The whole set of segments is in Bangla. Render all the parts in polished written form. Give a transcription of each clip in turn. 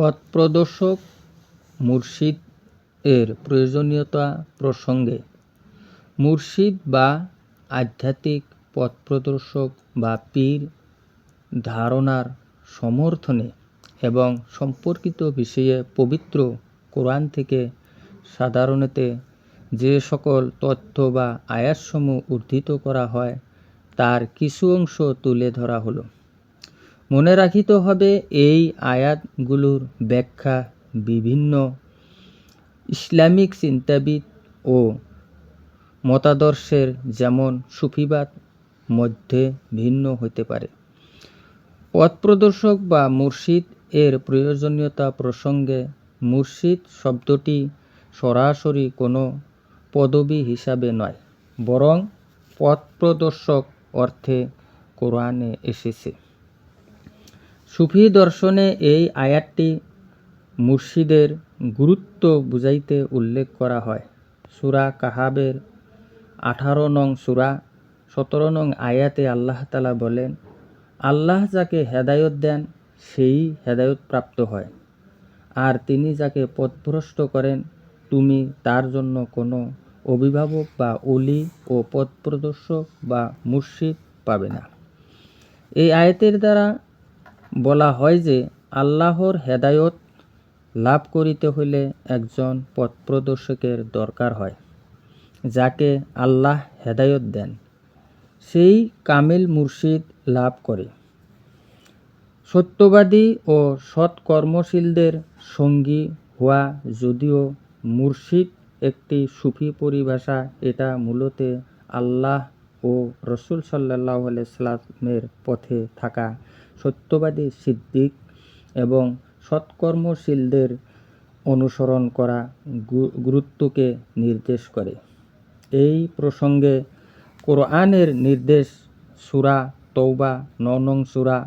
পথপ্রদর্শক মুর্শিদ এর প্রয়োজনীয়তা প্রসঙ্গে মুর্শিদ বা আধ্যাত্মিক পথপ্রদর্শক বা পীর ধারণার সমর্থনে এবং সম্পর্কিত বিষয়ে পবিত্র কোরআন থেকে সাধারণত যে সকল তথ্য বা আয়াতসমূহ উদ্ধৃত করা হয় তার কিছু অংশ তুলে ধরা হলো। মনে রাখিতে হবে এই আয়াতগুলোর ব্যাখ্যা বিভিন্ন ইসলামিক চিন্তাবিদ ও মতাদর্শের যেমন সুফিবাদ মধ্যে ভিন্ন হতে পারে। পথপ্রদর্শক বা মুর্শিদ এর প্রয়োজনীয়তা প্রসঙ্গে মুর্শিদ শব্দটি সরাসরি কোনো পদবি হিসাবে নয়, বরং পথপ্রদর্শক অর্থে কোরআনে এসেছে। সুফি দর্শনে এই আয়াতটি মুর্শিদের গুরুত্ব বুঝাইতে উল্লেখ করা হয়। সূরা কাহাবের 18 নং সূরা 17 নং আয়াতে আল্লাহ তাআলা বলেন, আল্লাহ যাকে হেদায়ত দেন সেই হেদায়ত প্রাপ্ত হয়, আর তিনি যাকে পথভ্রষ্ট করেন তুমি তার জন্য কোনো অভিভাবক বা ওলি ও পথপ্রদর্শক বা মুর্শিদ পাবে না। এই আয়াতের দ্বারা বলা হয় যে আল্লাহর হেদায়ত লাভ করিতে হইলে একজন পথপ্রদর্শকের দরকার হয়। যাকে আল্লাহ হেদায়ত দেন সেই কামিল মুর্শিদ লাভ করে। সত্যবাদী ও সৎকর্মশীলদের সঙ্গী হওয়া যদিও মুর্শিদ একটি সুফি পরিভাষা, এটা মূলত আল্লাহ ও রসুল সাল্লাল্লাহু আলাইহি ওয়াসাল্লামের পথে থাকা সত্যবাদী সিদ্দিক এবং সৎকর্মশীলদের অনুসরণ করা গুরুত্বকে নির্দেশ করে। এই প্রসঙ্গে কোরআনের নির্দেশ সূরা তওবা 9 নং সূরা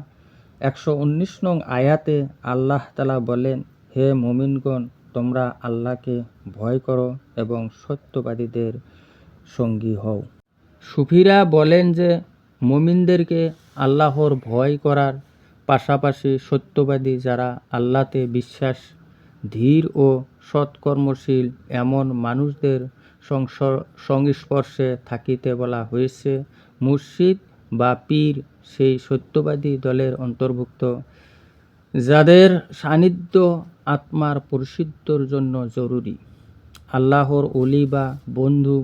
119 নং আয়াতে আল্লাহ তাআলা বলেন, হে মুমিনগণ, তোমরা আল্লাহকে ভয় করো এবং সত্যবাদীদের সঙ্গী হও। সুফিরা বলেন যে মুমিনদেরকে আল্লাহর ভয় করার পাশাপাশি সত্যবাদী যারা আল্লাহতে বিশ্বাস, ধীর ও সৎকর্মশীল এমন মানুষদের সংস্পর্শে থাকিতে বলা হয়েছে। মুর্শিদ বা পীর সেই সত্যবাদী দলের অন্তর্ভুক্ত যাদের সান্নিধ্য আত্মার পরিশুদ্ধর জন্য জরুরি। আল্লাহর ওলি বা বন্ধু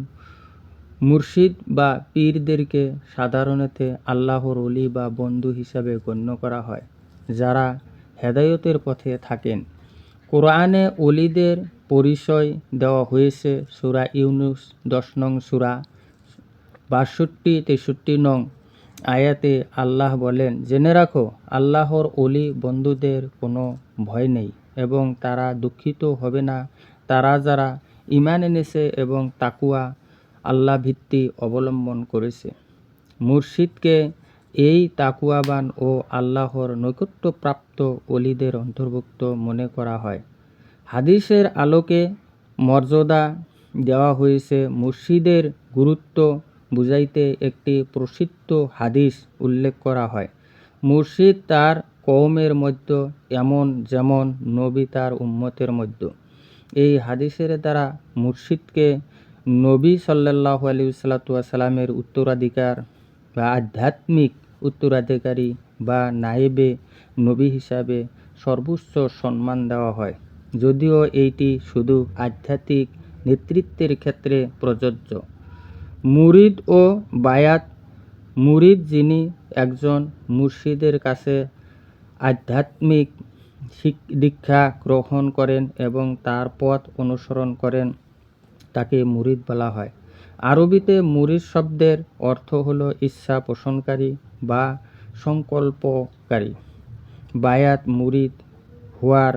মুর্শিদ বা পীরদেরকে সাধারণত আল্লাহর ওলি বা বন্ধু হিসাবে গণ্য করা হয় যারা হেদায়তের পথে থাকেন। কোরআনে ওলিদের পরিচয় দেওয়া হয়েছে সূরা ইউনূস 10 নং সূরা 62-63 নং আয়াতে আল্লাহ বলেন, জেনে রাখো আল্লাহর ওলি বন্ধুদের কোনো ভয় নেই এবং তারা দুঃখিত হবে না, তারা যারা ঈমান এনেছে এবং তাকওয়া আল্লাহ ভিত্তি অবলম্বন করেছে। মুর্শিদকে এই তাকওয়াবান ও আল্লাহর নৈকট্যপ্রাপ্ত ওলিদের অন্তর্ভুক্ত মনে করা হয়। হাদিসের আলোকে মর্যাদা দেওয়া হয়েছে। মুর্শিদের গুরুত্ব বুঝাইতে একটি প্রসিদ্ধ হাদিস উল্লেখ করা হয়। মুর্শিদ তার কওমের মধ্যে এমন যেমন নবী তার উম্মতের মধ্যে। এই হাদিসের দ্বারা মুর্শিদকে নবী সাল্লাল্লাহু আলাইহি ওয়াসাল্লামের উত্তরাধিকার বা আধ্যাত্মিক উত্তরাধিকারী বা নায়েবে নবী হিসাবে সর্বোচ্চ সম্মান দেওয়া হয়, যদিও এইটি শুধু আধ্যাত্মিক নেতৃত্বের ক্ষেত্রে প্রযোজ্য। মুরিদ ও বায়াত মুরিদ যিনি একজন মুর্শিদের কাছে আধ্যাত্মিক দীক্ষা গ্রহণ করেন এবং তার পথ অনুসরণ করেন তাকে মুরিদ বলা হয়। আরবিতে মুরিদ শব্দের অর্থ হলো ইচ্ছা পোষণকারী বা সংকল্পকারী। বায়াত মুরিদ হওয়ার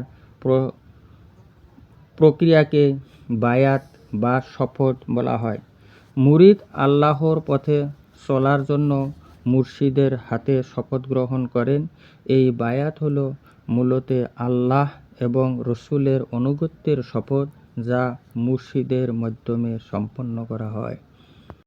প্রক্রিয়াকে বায়াত বা শপথ বলা হয়। মুরিদ আল্লাহর পথে চলার জন্য মুর্শিদের হাতে শপথ গ্রহণ করেন। এই বায়াত হলো মূলত আল্লাহ এবং রসুলের আনুগত্যের শপথ যা মুর্শিদের মাধ্যমে সম্পন্ন করা হয়।